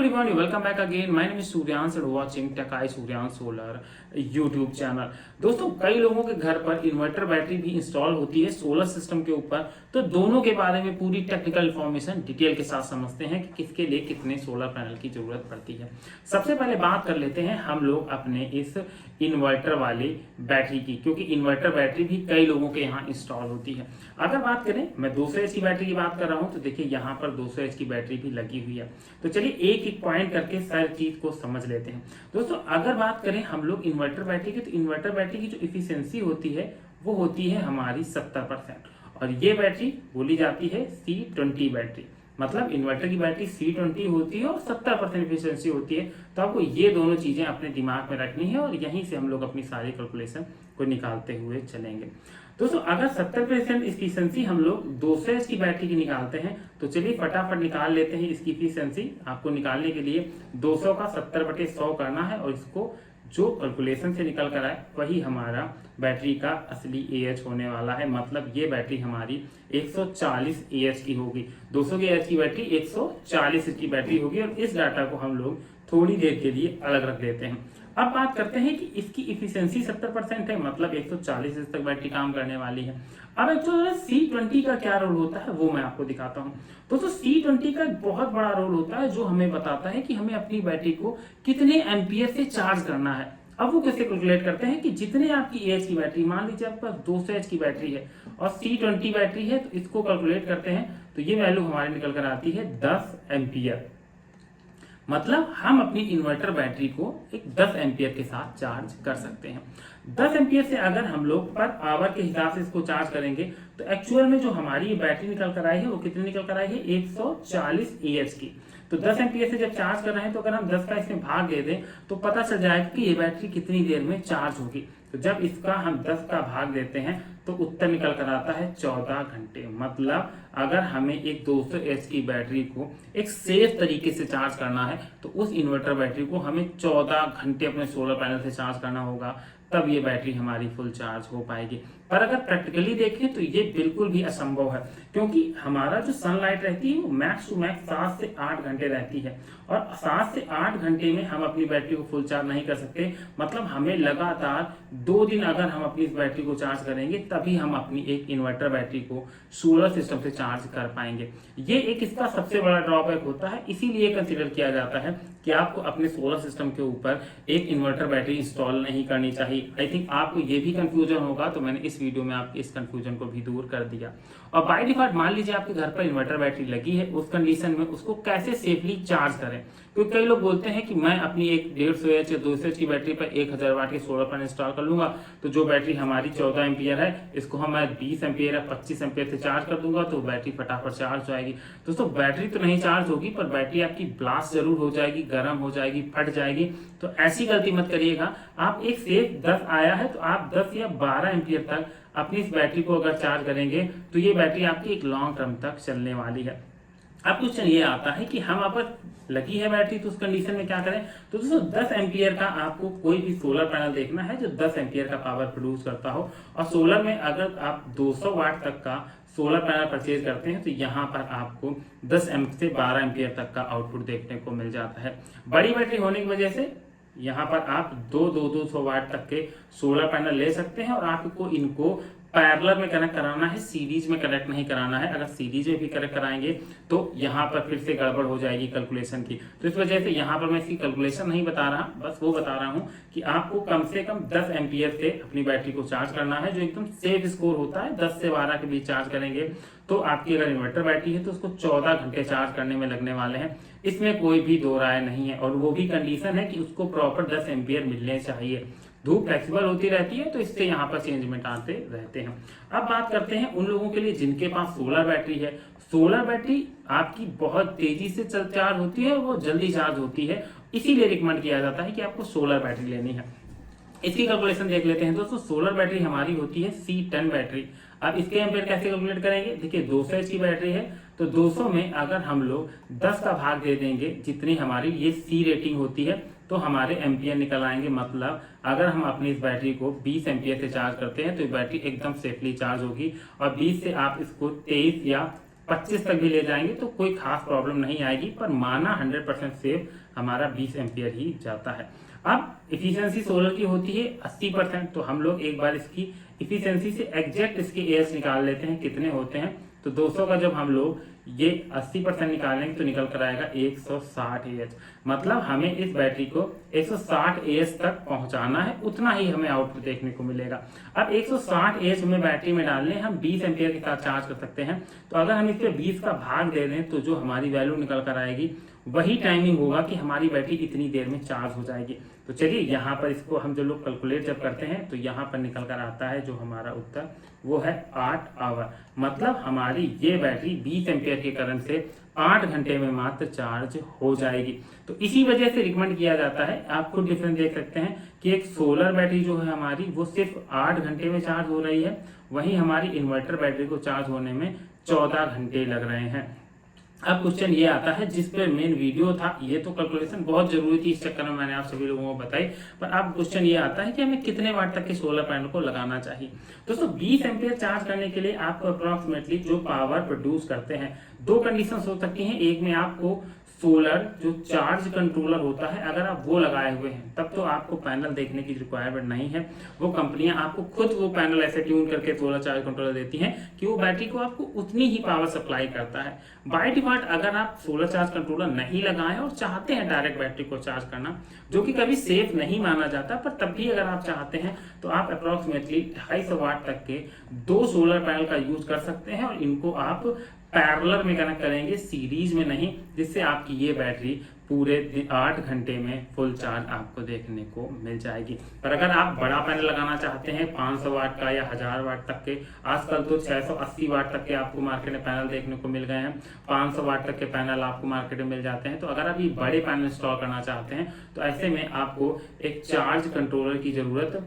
everyone, welcome back again. My name is Suryansh and watching Takai Suryansh Solar YouTube channel. दोस्तों, कई लोगों के घर पर इन्वर्टर बैटरी भी इंस्टॉल होती है सोलर सिस्टम के ऊपर, तो दोनों के बारे में पूरी टेक्निकल इन्फॉर्मेशन डिटेल के साथ समझते हैं कि किसके लिए कितने सोलर पैनल की जरूरत पड़ती है। सबसे पहले बात कर लेते हैं हम लोग अपने इस इन्वर्टर वाली बैटरी की, क्योंकि इन्वर्टर बैटरी भी कई लोगों के यहाँ इंस्टॉल होती है। अगर बात करें, मैं 200 एच की बैटरी की बात कर रहा हूँ, तो देखिए यहाँ पर 200 एच की बैटरी भी लगी हुई है। तो चलिए एक एक पॉइंट करके सारी चीज को समझ लेते हैं। दोस्तों, अगर बात करें हम लोग इन्वर्टर बैटरी की, तो इन्वर्टर बैटरी की जो इफिशियंसी होती है वो होती है हमारी 70%, और ये बैटरी बोली जाती है C20 बैटरी। मतलब इन्वर्टर की बैटरी C20 होती है और 70% इफिशियंसी होती है। तो आपको ये दोनों चीजें अपने दिमाग में रखनी है और यहीं से हम लोग अपनी सारी कैलकुलेशन को निकालते हुए चलेंगे। दोस्तों, अगर 70% इफिशियंसी हम लोग 200 एच की बैटरी की निकालते हैं, तो चलिए फटाफट निकाल लेते हैं इसकी इफिशियंसी। आपको निकालने के लिए 200 का 70/100 करना है, और इसको जो कैलकुलेशन से निकल कर आए वही हमारा बैटरी का असली AH होने वाला है। मतलब ये बैटरी हमारी 140 AH की होगी। 200 की AH की बैटरी 140 की बैटरी होगी, और इस डाटा को हम लोग थोड़ी देर के लिए अलग रख देते हैं। अब बात करते हैं कि इसकी इफिशियंसी 70% है, मतलब 140 तक बैटरी काम करने वाली है। अब एक्चुअली C20 का क्या रोल होता है वो मैं आपको दिखाता हूँ। दोस्तों, C20 का बहुत बड़ा रोल होता है जो हमें बताता है कि हमें अपनी बैटरी को कितने एम्पियर से चार्ज करना है। अब वो कैसे कैलकुलेट करते हैं कि जितने आपकी AH की बैटरी, मान लीजिए आपके पास 200 एच की बैटरी है और C20 बैटरी है, तो इसको कैलकुलेट करते हैं तो ये वैल्यू हमारे निकल कर आती है 10 एम्पियर। मतलब हम अपनी इन्वर्टर बैटरी को एक 10 एम्पियर के साथ चार्ज कर सकते हैं। 10 एम्पियर से अगर हम लोग पर आवर के हिसाब से इसको चार्ज करेंगे, तो एक्चुअल में जो हमारी ये बैटरी निकल कर आई है वो कितनी निकल कर आई है, 140 AH की। तो 10 एम्पियर से जब चार्ज कर रहे हैं, तो अगर हम 10 का इसमें भाग दे दें तो पता चल जाएगा कि ये बैटरी कितनी देर में चार्ज होगी। तो जब इसका हम 10 का भाग देते हैं तो उत्तर निकल कर आता है 14 घंटे। मतलब अगर हमें एक 200 एच की बैटरी को एक सेफ तरीके से चार्ज करना है, तो उस इन्वर्टर बैटरी को हमें 14 घंटे अपने सोलर पैनल से चार्ज करना होगा, तब ये बैटरी हमारी फुल चार्ज हो पाएगी। पर अगर प्रैक्टिकली देखें तो ये बिल्कुल भी असंभव है, क्योंकि हमारा जो सनलाइट रहती है वो मैक्स टू मैक्स 7 से 8 घंटे रहती है, और 7 से 8 घंटे में हम अपनी बैटरी को फुल चार्ज नहीं कर सकते। मतलब हमें लगातार 2 दिन अगर हम अपनी इस बैटरी को चार्ज करेंगे, तभी हम अपनी एक इन्वर्टर बैटरी को सोलर सिस्टम से चार्ज कर पाएंगे। ये एक इसका सबसे बड़ा ड्रॉबैक होता है। इसीलिए कंसिडर किया जाता है कि आपको अपने सोलर सिस्टम के ऊपर एक इन्वर्टर बैटरी इंस्टॉल नहीं करनी चाहिए। आई थिंक आपको ये भी कंफ्यूजन होगा, तो मैंने इस वीडियो में आपके इस कंफ्यूजन को भी दूर कर दिया। और बाय डिफॉल्ट मान लीजिए आपके घर पर इन्वर्टर बैटरी लगी है, उस कंडीशन में उसको कैसे सेफली चार्ज करें। क्योंकि कई लोग बोलते हैं कि मैं अपनी एक 150 एच या 200 एच की बैटरी पर 1000 वाट के सोलर पैनल इंस्टॉल कर लूंगा, तो जो बैटरी हमारी 14 एम्पियर है, इसको हम 20 एम्पियर या 25 एम्पियर से चार्ज कर दूंगा, तो बैटरी फटाफट चार्ज हो जाएगी। दोस्तों, बैटरी तो नहीं चार्ज होगी, पर बैटरी आपकी ब्लास्ट जरूर हो जाएगी, गर्म हो जाएगी, फट जाएगी। तो ऐसी गलती मत करिएगा। आप एक सेफ 10 आया है तो आप 10 या 12 एम्पियर तक अपनी इस बैटरी को अगर चार्ज करेंगे, तो ये बैटरी आपकी एक लॉन्ग टर्म तक चलने वाली है। अब क्वेश्चन ये आता है कि हम अगर लगी है बैटरी तो उस कंडीशन में क्या करें। तो दोस्तों, 10 एम्पियर का आपको कोई भी सोलर पैनल देखना है जो 10 एम्पियर का पावर प्रोड्यूस करता हो, और सोलर में अगर आप 200 वाट तक का सोलर पैनल परचेज करते हैं, तो यहाँ पर आपको 10 से 12 एम्पियर तक का आउटपुट देखने को मिल जाता है। बड़ी बैटरी होने की वजह से यहाँ पर आप 200 वाट तक के सोलर पैनल ले सकते हैं, और आपको इनको पैरेलल में कनेक्ट कराना है, सीरीज में कनेक्ट नहीं कराना है। अगर सीरीज में भी कनेक्ट कराएंगे तो यहाँ पर फिर से गड़बड़ हो जाएगी कैलकुलेशन की। तो इस वजह से यहाँ पर मैं इसकी कैलकुलेशन नहीं बता रहा, बस वो बता रहा हूँ कि आपको कम से कम 10 एम्पियर से अपनी बैटरी को चार्ज करना है, जो एकदम सेफ स्कोर होता है। 10 से 12 के बीच चार्ज करेंगे तो आपकी अगर इन्वर्टर बैटरी है तो उसको 14 घंटे चार्ज करने में लगने वाले हैं। इसमें कोई भी दो राय नहीं है, और वो भी कंडीशन है कि उसको प्रॉपर 10 एम्पियर मिलने चाहिए। धूप फ्लेक्सिबल होती रहती है, तो इससे यहाँ पर चेंजमेंट आते रहते हैं। अब बात करते हैं उन लोगों के लिए जिनके पास सोलर बैटरी है। सोलर बैटरी आपकी बहुत तेजी से चार्ज होती है, वो जल्दी चार्ज होती है, इसीलिए रिकमेंड किया जाता है कि आपको सोलर बैटरी लेनी है। इसकी कैलकुलेशन देख लेते हैं। दोस्तों, सोलर बैटरी हमारी होती है C10 बैटरी। अब इसके एम्पियर कैसे कैलकुलेट करेंगे। देखिए, 200 एच की बैटरी है, तो 200 में अगर हम लोग 10 का भाग दे देंगे, जितनी हमारी ये C रेटिंग होती है, तो हमारे एम्पियर निकल आएंगे। मतलब अगर हम अपनी इस बैटरी को 20 एम्पियर से चार्ज करते हैं, तो ये बैटरी एकदम सेफली चार्ज होगी, और 20 से आप इसको 23 या 25 तक भी ले जाएंगे तो कोई खास प्रॉब्लम नहीं आएगी, पर माना 100% सेफ हमारा 20 एम्पियर ही जाता है। अब इफिशियंसी सोलर की होती है 80%, तो हम लोग एक बार इसकी इफिशियंसी से एग्जैक्ट इसके एएच निकाल लेते हैं कितने होते हैं। तो 200 का जब हम लोग ये 80% निकालेंगे तो निकल कर आएगा 160 एएच। मतलब हमें इस बैटरी को 160 एएच तक पहुंचाना है, उतना ही हमें आउटपुट देखने को मिलेगा। अब 160 एएच हमें बैटरी में डालने हम 20 एम्पियर के साथ चार्ज कर सकते हैं। तो अगर हम इस पे 20 का भाग दे दें तो जो हमारी वैल्यू निकल कर आएगी वही टाइमिंग होगा कि हमारी बैटरी इतनी देर में चार्ज हो जाएगी। तो चलिए यहाँ पर इसको हम जो लोग कैलकुलेट जब करते हैं तो यहाँ पर निकल कर आता है जो हमारा उत्तर वो है 8 आवर। मतलब हमारी ये बैटरी 20 एम्पियर के करंट से 8 घंटे में मात्र चार्ज हो जाएगी। तो इसी वजह से रिकमेंड किया जाता है, आप खुद डिफरेंस देख सकते हैं कि एक सोलर बैटरी जो है हमारी वो सिर्फ 8 घंटे में चार्ज हो रही है, वहीं हमारी इन्वर्टर बैटरी को चार्ज होने में 14 घंटे लग रहे हैं। अब क्वेश्चन ये आता है जिस पे मेन वीडियो था, ये तो कैलकुलेशन बहुत जरूरी थी, इस चक्कर में मैंने आप सभी लोगों को बताई। पर अब क्वेश्चन ये आता है कि हमें कितने वाट तक के सोलर पैनल को लगाना चाहिए। दोस्तों 20 एम्पियर चार्ज करने के लिए आपको अप्रोक्सीमेटली जो पावर प्रोड्यूस करते हैं, दो कंडीशन हो सकती हैं। एक में आपको सोलर जो चार्ज कंट्रोलर होता है अगर आप वो लगाए हुए हैं तब तो आपको पैनल देखने की रिक्वायरमेंट नहीं है। वो कंपनियां आपको खुद वो पैनल ऐसे ट्यून करके सोलर चार्ज कंट्रोलर देती हैं कि वो बैटरी को आपको उतनी ही पावर सप्लाई करता है। बाय डिफॉल्ट अगर आप सोलर चार्ज कंट्रोलर नहीं लगाएं और चाहते हैं डायरेक्ट बैटरी को चार्ज करना, जो कि कभी सेफ नहीं माना जाता, पर तब भी अगर आप चाहते हैं तो आप अप्रोक्सीमेटली 250 वाट तक के 2 सोलर पैनल का यूज कर सकते हैं और इनको आप पैरेलल में कनेक्ट करेंगे, सीरीज में नहीं, जिससे आपकी ये बैटरी पूरे 8 घंटे में फुल चार्ज आपको देखने को मिल जाएगी। पर अगर आप बड़ा पैनल लगाना चाहते हैं 500 वाट का या 1000 वाट तक के, आजकल तो 680 वाट तक के आपको मार्केट में पैनल देखने को मिल गए हैं, 500 वाट तक के पैनल आपको मार्केट में मिल जाते हैं। तो अगर आप ये बड़े पैनल इंस्टॉल करना चाहते हैं तो ऐसे में आपको एक चार्ज कंट्रोलर की जरूरत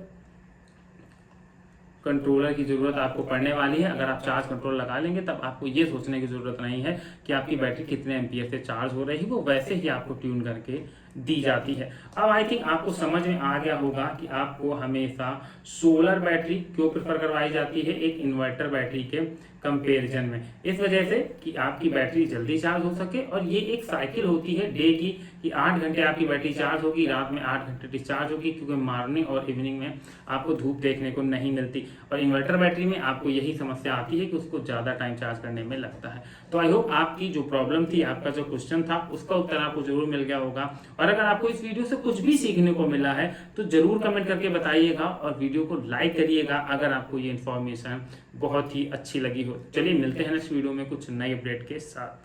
आपको पड़ने वाली है। अगर आप चार्ज कंट्रोल लगा लेंगे तब आपको ये सोचने की जरूरत नहीं है कि आपकी बैटरी कितने एम्पियर से चार्ज हो रही है, वो वैसे ही आपको ट्यून करके दी जाती है। अब आई थिंक आपको समझ में आ गया होगा कि आपको हमेशा सोलर बैटरी क्यों प्रेफर करवाई जाती है एक इन्वर्टर बैटरी के कंपैरिजन में। इस वजह से कि आपकी बैटरी जल्दी चार्ज हो सके और ये एक साइकिल होती है डे की कि 8 घंटे आपकी बैटरी चार्ज होगी, रात में 8 घंटे डिस्चार्ज होगी, क्योंकि मॉर्निंग और इवनिंग में आपको धूप देखने को नहीं मिलती। और इन्वर्टर बैटरी में आपको यही समस्या आती है कि उसको ज़्यादा टाइम चार्ज करने में लगता है। तो आई होप आपकी जो प्रॉब्लम थी, आपका जो क्वेश्चन था, उसका उत्तर आपको जरूर मिल गया होगा। और अगर आपको इस वीडियो से कुछ भी सीखने को मिला है तो जरूर कमेंट करके बताइएगा और वीडियो को लाइक करिएगा अगर आपको ये इन्फॉर्मेशन बहुत ही अच्छी लगी हो। चलिए मिलते हैं नेक्स्ट वीडियो में कुछ नई अपडेट के साथ।